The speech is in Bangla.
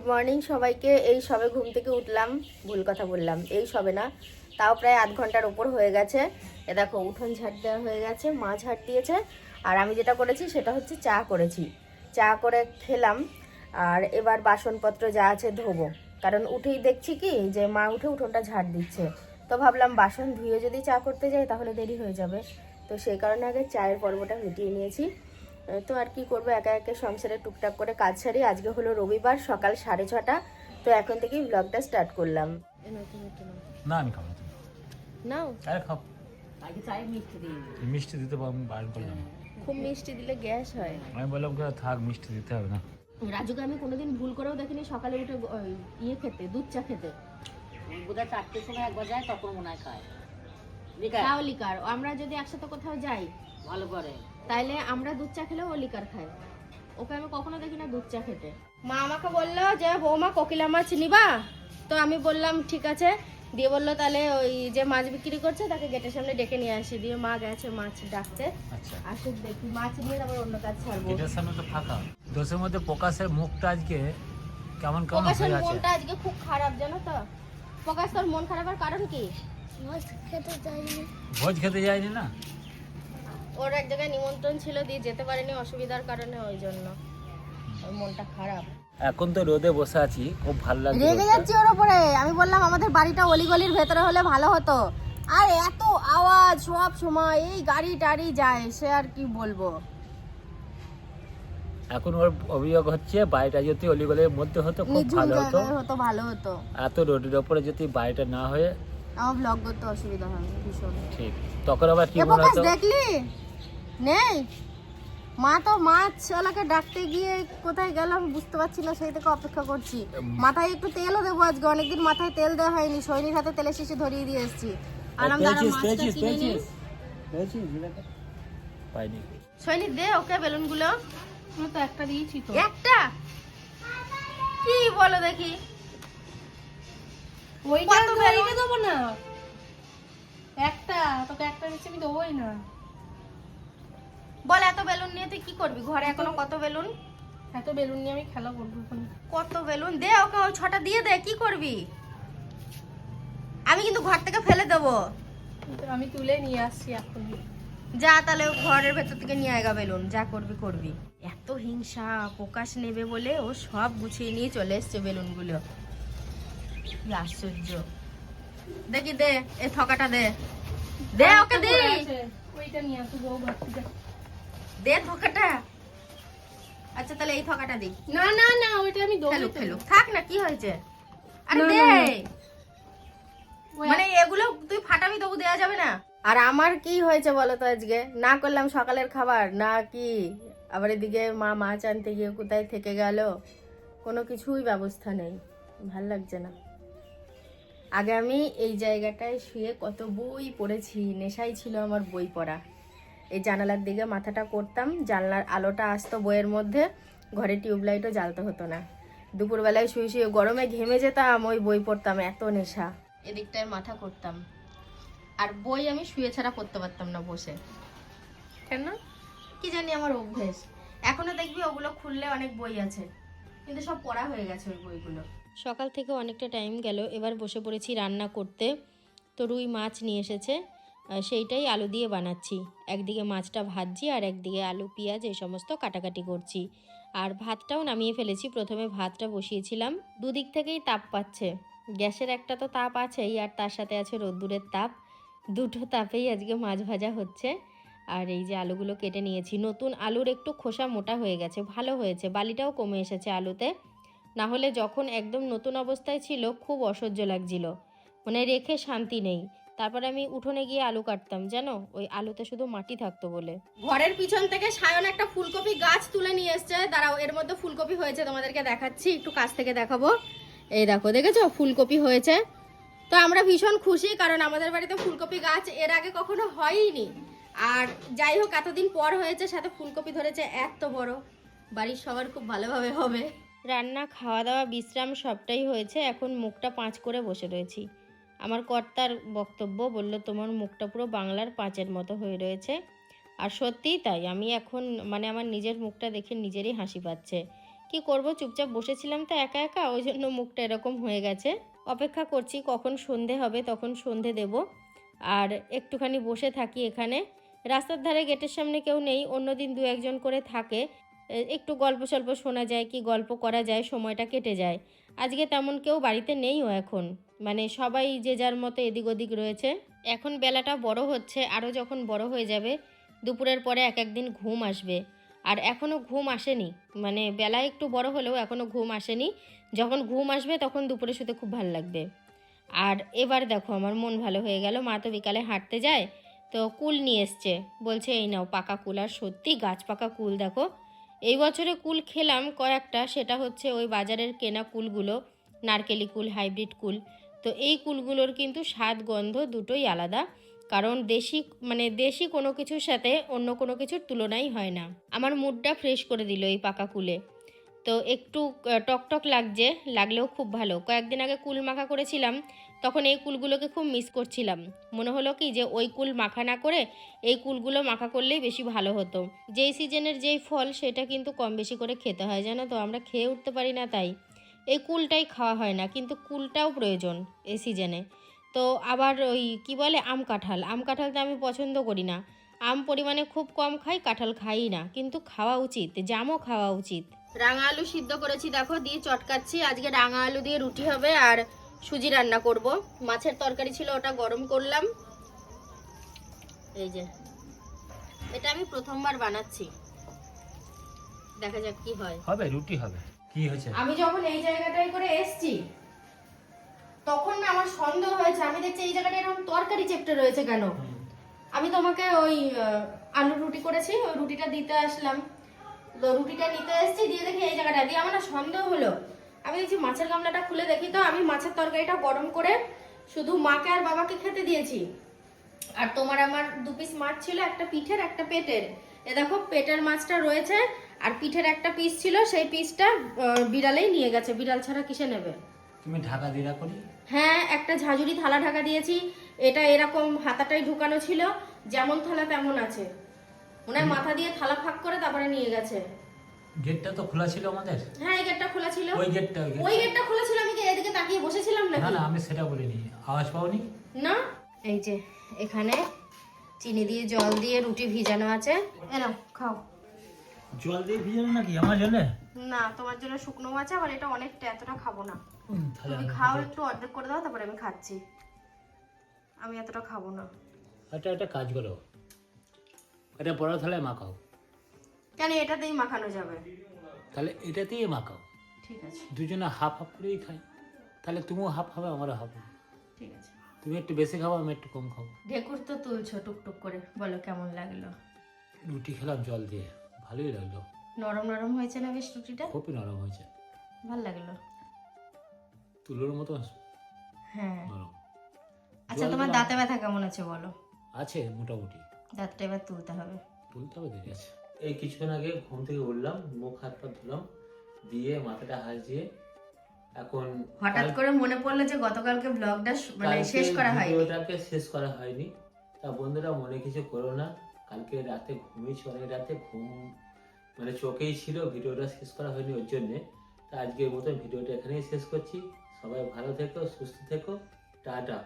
মর্নিং সবাইকে। এই সবে ঘুম থেকে উঠলাম, ভুল কথা বললাম, এই সবে না, তাও প্রায় আধ ঘন্টার ওপর হয়ে গেছে। এ দেখো উঠোন ঝাড় দেওয়া হয়ে গেছে, মা ঝাড় দিয়েছে। আর আমি যেটা করেছি সেটা হচ্ছে চা করেছি, চা করে খেলাম। আর এবার বাসনপত্র যা আছে ধোবো, কারণ উঠেই দেখছি কি যে মা উঠে উঠোনটা ঝাড় দিচ্ছে। তো ভাবলাম বাসন ধুয়ে যদি চা করতে যাই তাহলে দেরি হয়ে যাবে, তো সেই কারণে আগে চায়ের পর্বটা মিটিয়ে নিয়েছি। তো আর কি করবো, একা একা সংসারে টুকটাক করে কাজ সারি। আজকে হলো রবিবার, সকাল 6:30। তো এখন থেকেই ব্লগটা স্টার্ট করলাম। না আমি খাবো নাও, আরে খাও। আগে চায়ে মিষ্টি দিয়ে মিষ্টি দিতে বারণ করলাম, খুব মিষ্টি দিলে গ্যাস হয়। আমি বললাম থাক মিষ্টি দিতে হবে না। রাজুকে আমি কোনোদিন ভুল করেও দেখিনি সকালে উঠে ইয়ে খেতে, দুধ চা খেতে। বোধহয় 4টের সময় একবার যায়, তখন মনে হয় খায় তাও লিকার। আমরা যদি একসাথে কোথাও যাই ভালো করে, তাইলে আমরা দুধ চা খেলেও ও লিকার খায়। ওকে আমি কখনো দেখি না দুধ চা খেতে। মা আমাকে বললো যে বৌমা কোকিলা মাছ নিবা, তো আমি বললাম ঠিক আছে। দিয়ে বললো তাহলে ওই যে মাছ বিক্রি করছে তাকে গেটের সামনে ডেকে নিয়ে আসি। দিয়ে মা গেছে মাছ ডাকতে। আচ্ছা আসুক দেখি, মাছ নিয়ে তারপর অন্য কাজ ছাড়বো। এটার সামনে তো ফাঁকা। দোষের মধ্যে প্রকাশের মুখটা আজকে কেমন কেমন প্রকাশের হয়ে আছে। মনটা আজকে খুব খারাপ জানো তো। প্রকাশ তোর মন খারাপের কারণ কি? ভোজ খেতে যায়নি না, ওর এক জায়গায় নিমন্ত্রণ ছিল, দিয়ে যেতে পারেনি অসুবিধার কারণে, ওই জন্য ওর মনটা খারাপ। এখন তো রোদে বসে আছি, খুব ভালো লাগছে। রেগে যাচ্ছি ওর উপরে। আমি বললাম আমাদের বাড়িটা অলিগলির ভেতরে হলে ভালো হতো, আর এত আওয়াজ সব সময়, এই গাড়ি টাড়ি যায়, সে আর কি বলবো। এখন ওর অভিযোগ হচ্ছে বাড়িটা যদি অলিগলির মধ্যে হতো খুব নিঝুম ভালো হতো, জায়গায় হতো ভালো হতো। এত রোডের ওপরে যদি বাড়িটা না হয়ে। আমার ব্লগ করতে অসুবিধা হবে ভীষণ। ঠিক, তখন আবার কি এ মনে প্রকাশ হতো। দেখলি নেই, মা তো মাছওয়ালাকে ডাকতে গিয়ে কোথায় গেলাম বুঝতে পারছি না, সেই থেকে অপেক্ষা করছি। মাথায় একটু তেলও দেবো আজকে, অনেকদিন মাথায় তেল দেওয়া হয়নি। সৈনির হাতে তেলের শিশি ধরিয়ে দিয়ে এসেছি। পাইনি। সৈনি দে ওকে বেলুনগুলো। তো একটা দিয়েছি তো। একটা কি বলো দেখি, ওইটা কত বেলুন? ওইটা দেবো না, একটা তোকে একটা দিচ্ছি, আমি দেবোই না। বল এত বেলুন নিয়ে তুই কি করবি? ঘরে এখনো কত বেলুন, এত বেলুন নিয়ে আমি খেলা করবো এখন। কত বেলুন, দে ওকে ওই 6টা দিয়ে দে। কি করবি? আমি কিন্তু ঘর থেকে ফেলে দেবো। আমি তুলে নিয়ে আসছি এখন। যা তাহলে ঘরের ভেতর থেকে নিয়ে আয়গা বেলুন, যা করবি করবি। এত হিংসা, প্রকাশ নেবে বলে ও সব গুছিয়ে নিয়ে চলে এসছে বেলুনগুলো। কি আশ্চর্য। দেখি দে, এ থকাটা দে, দে ওকে দে, ওইটা নিয়ে আসবো বউ ভাবছি। দে থকাটা। আচ্ছা তাহলে এই থকাটা দি। না না না, ওইটা আমি দেবো। ফেলুক ফেলুক, থাক না, কি হয়েছে? আরে না, দে, না, মানে এগুলো তুই ফাটাবি তবু দেওয়া যাবে না? আর আমার কি হয়েছে বলো তো, আজকে না করলাম সকালের খাবার না কি, আবার এদিকে মা মাছ আনতে গিয়ে কোথায় থেকে গেল, কোনো কিছুই ব্যবস্থা নেই। ভাল লাগছে না। আগে আমি এই জায়গাটায় শুয়ে কত বই পড়েছি, নেশাই ছিল আমার বই পড়া। এই জানালার দিকে মাথাটা করতাম, জানলার আলোটা আসতো বইয়ের মধ্যে, ঘরে টিউবলাইটও জ্বালতে হতো না। দুপুরবেলায় শুয়ে শুয়ে গরমে ঘেমে যেতাম, ওই বই পড়তাম, এত নেশা। এদিকটায় মাথা করতাম, আর বই আমি শুয়ে ছাড়া পড়তে পারতাম না বসে। কেন কি জানি আমার অভ্যেস। এখনো দেখবি ওগুলো খুললে অনেক বই আছে, কিন্তু সব পড়া হয়ে গেছে ওই বইগুলো। সকাল থেকে অনেকটা টাইম গেল, এবার বসে পড়েছি রান্না করতে। তো রুই মাছ নিয়ে এসেছে, সেইটাই আলু দিয়ে বানাচ্ছি। একদিকে মাছটা ভাজছি আর একদিকে আলু পেঁয়াজ এই সমস্ত কাটাকাটি করছি। আর ভাতটাও নামিয়ে ফেলেছি, প্রথমে ভাতটা বসিয়েছিলাম। দুদিক থেকেই তাপ পাচ্ছে, গ্যাসের একটা তো তাপ আছেই, আর তার সাথে আছে রোদ্দুরের তাপ। দুটো তাপেই আজকে মাছ ভাজা হচ্ছে। আর এই যে আলুগুলো কেটে নিয়েছি, নতুন আলুর একটু খোসা মোটা হয়ে গেছে, ভালো হয়েছে, বালিটাও কমে এসেছে আলুতে। না হলে যখন একদম নতুন অবস্থায় ছিল খুব অসহ্য লাগছিল, মানে রেখে শান্তি নেই। তারপরে আমি উঠোনে গিয়ে আলু কাটতাম, জানো, ওই আলুতে শুধু মাটি থাকতো বলে। ঘরের পিছন থেকে সায়ন একটা ফুলকপি গাছ তুলে নিয়ে এসছে, দাঁড়াও, এর মধ্যে ফুলকপি হয়েছে, তোমাদেরকে দেখাচ্ছি, একটু কাছ থেকে দেখাবো। এই দেখো, দেখেছো ফুলকপি হয়েছে। তো আমরা ভীষণ খুশি, কারণ আমাদের বাড়িতে ফুলকপি গাছ এর আগে কখনো হয়ইনি। আর যাই হোক এতদিন পর হয়েছে, সাথে ফুলকপি ধরেছে এত বড়, বাড়ির সবার খুব ভালোভাবে হবে। রান্না, খাওয়া দাওয়া, বিশ্রাম সবটাই হয়েছে, এখন মুখটা পাঁচ করে বসে রয়েছি। আমার কর্তার বক্তব্য, বলল তোমার মুখটা পুরো বাংলার পাঁচের মতো হয়ে রয়েছে। আর সত্যিই তাই, আমি এখন মানে আমার নিজের মুখটা দেখে নিজেরই হাসি পাচ্ছে। কি করব, চুপচাপ বসেছিলাম তো একা একা, ওই জন্য মুখটা এরকম হয়ে গেছে। অপেক্ষা করছি কখন সন্ধে হবে, তখন সন্ধে দেব। আর একটুখানি বসে থাকি এখানে। রাস্তার ধারে গেটের সামনে কেউ নেই, অন্যদিন 2-1 জন করে থাকে। একটু গল্প সল্প শোনা যায়, কি গল্প করা যায়, সময়টা কেটে যায়। আজকে তেমন কেউ বাড়িতে নেইও এখন, মানে সবাই যে যার মতো এদিক ওদিক রয়েছে। এখন বেলাটা বড় হচ্ছে, আরও যখন বড় হয়ে যাবে দুপুরের পরে এক একদিন ঘুম আসবে। আর এখনও ঘুম আসেনি, মানে বেলা একটু বড় হলেও এখনও ঘুম আসেনি। যখন ঘুম আসবে তখন দুপুরে শুতে খুব ভালো লাগবে। আর এবার দেখো আমার মন ভালো হয়ে গেল, মা তো বিকালে হাঁটতে যায়, তো কুল নিয়ে এসছে, বলছে এই নাও পাকা কুল। আর সত্যি গাছ পাকা কুল দেখো। এই বছরে কুল খেলাম কয়েকটা, সেটা হচ্ছে ওই বাজারের কেনা কুলগুলো, নারকেলি কুল, হাইব্রিড কুল। তো এই কুলগুলোর কিন্তু স্বাদ গন্ধ দুটোই আলাদা, কারণ দেশি কোনো কিছুর সাথে অন্য কোনো কিছুর তুলনাই হয় না। আমার মুডটা ফ্রেশ করে দিল এই পাকা কুলে। তো একটু টকটক লাগলেও খুব ভালো। কয়েকদিন আগে কুল মাখা করেছিলাম, তখন এই কুলগুলোকে খুব মিস করছিলাম। মনে হলো কি যে ওই কুল মাখা না করে এই কুলগুলো মাখা করলেই বেশি ভালো হতো। যেই সিজনের যেই ফল সেটা কিন্তু কম বেশি করে খেতে হয়, জানো তো, আমরা খেয়ে উঠতে পারি না, তাই এই কুলটাই খাওয়া হয় না, কিন্তু কুলটাও প্রয়োজন এই সিজনে। তো আবার ওই কি বলে আম কাঁঠালটা আমি পছন্দ করি না। আম পরিমাণে খুব কম খাই, কাঁঠাল খাই না, কিন্তু খাওয়া উচিত, জামও খাওয়া উচিত। রাঙা আলু সিদ্ধ করেছি দেখো, দিয়ে চটকাচ্ছি। আজকে রাঙা আলু দিয়ে রুটি হবে আর সুজি রান্না করব। মাছের তরকারি ছিল, ওটা গরম করলাম। এই যে এটা আমি প্রথমবার বানাচ্ছি, দেখা যাক কি হয়। হবে, রুটি হবে। কি হয়েছে? আমি যখন এই জায়গাটায় করে এসছি তখন না আমার সন্দেহ হয়েছে, আমি দেখছি এই জায়গাটা এরকম তরকারি চেপটে রয়েছে কেন। আমি তোমাকে ওই আলু রুটি করেছি, ওই রুটিটা দিতে আসলাম, তো রুটিটা নিতে এসেছি, দিয়ে দেখি এই জায়গাটা দিয়ে আমার না সন্দেহ হলো। আমি দেখছি মাছের গামলাটা খুলে দেখি, তো আমি মাছের তরকারিটা গরম করে শুধু মাকে আর বাবাকে খেতে দিয়েছি। আর তোমার আমার 2 পিস মাছ ছিল, একটা পিঠের একটা পেটের। এ দেখো পেটের মাছটা রয়েছে, আর পিঠের একটা পিস ছিল, সেই পিসটা বিড়ালেই নিয়ে গেছে। বিড়াল ছাড়া কিসে নেবে। তুমি ঢাকা দিয়ে রাখো নি? হ্যাঁ, একটা ঝাঁঝুরি থালা ঢাকা দিয়েছি। এটা এরকম হাতাটাই ঢুকানো ছিল, যেমন থালা তেমন আছে। ওনার মাথা দিয়ে থালা ফাঁক করে তারপরে নিয়ে গেছে। গেটটা তো খোলা ছিল আমাদের। হ্যাঁ, এই গেটটা খোলা ছিল। ওই গেটটা ওই গেটটা খোলা ছিল, আমি কি এদিকে তাকিয়ে বসেছিলাম না নাকি? না, আমি সেটা বলিনি। আওয়াজ পাওনি? না। এই যে এখানে চিনি দিয়ে জল দিয়ে রুটি ভিজানো আছে, এনাও খাও। জল দিয়ে ভিজানো নাকি আমার জন্য? না, তোমার জন্য শুকনো আছে, আবার এটা অনেকটা, এতটা খাবো না। তাহলে তুমি খাও, একটু অর্ধেক করে দাও, তারপরে আমি খাচ্ছি। আমি এতটা খাবো না। একটা কাজ করো, এটা বড় থালায় মাখাও। কেন, এটাতেই মাখানো যাবে? তাহলে এটাতেই মাখাও, ঠিক আছে। দুজনে হাফ হাফ করেই খাই। তাহলে তুমিও হাফ খাবে, আমারও হাফ হবে। ঠিক আছে। তুমি একটু বেশি খাবো, আমি একটু কম খাবো। ঢেকুর তো তুলছো টুকটুক করে, বলো কেমন লাগলো? রুটি খেলাম জল দিয়ে, ভালোই লাগলো। নরম নরম হয়েছে না বেশ রুটিটা? খুবই নরম হয়েছে, ভালো লাগলো। তুলোর মতো হ্যাঁ। নরম। আচ্ছা, তোমার দাঁতে ব্যথা কেমন আছে বলো? আছে মোটামুটি। দাঁতটা এবার তুলতে হবে। তুলতে হবে, দেরি আছে। এই কিছুক্ষণ আগে ঘুম থেকে উঠলাম, মুখ হাত পা ধুলাম, দিয়ে মাথাটা হাসিয়ে এখন হঠাৎ করে মনে পড়লো যে গতকালকে ব্লগটা শেষ করা হয়নি। ভিডিওটাকে শেষ করা হয়নি। তা বন্ধুরা মনে কিছু করো না, কালকে রাতে ঘুমিয়েছি, অনেক রাতে ঘুম চোখেই ছিল, ভিডিওটা শেষ করা হয়নি ওর জন্যে। তা আজকের মতো ভিডিওটা এখানেই শেষ করছি। সবাই ভালো থেকো, সুস্থ থেকো, টাটা।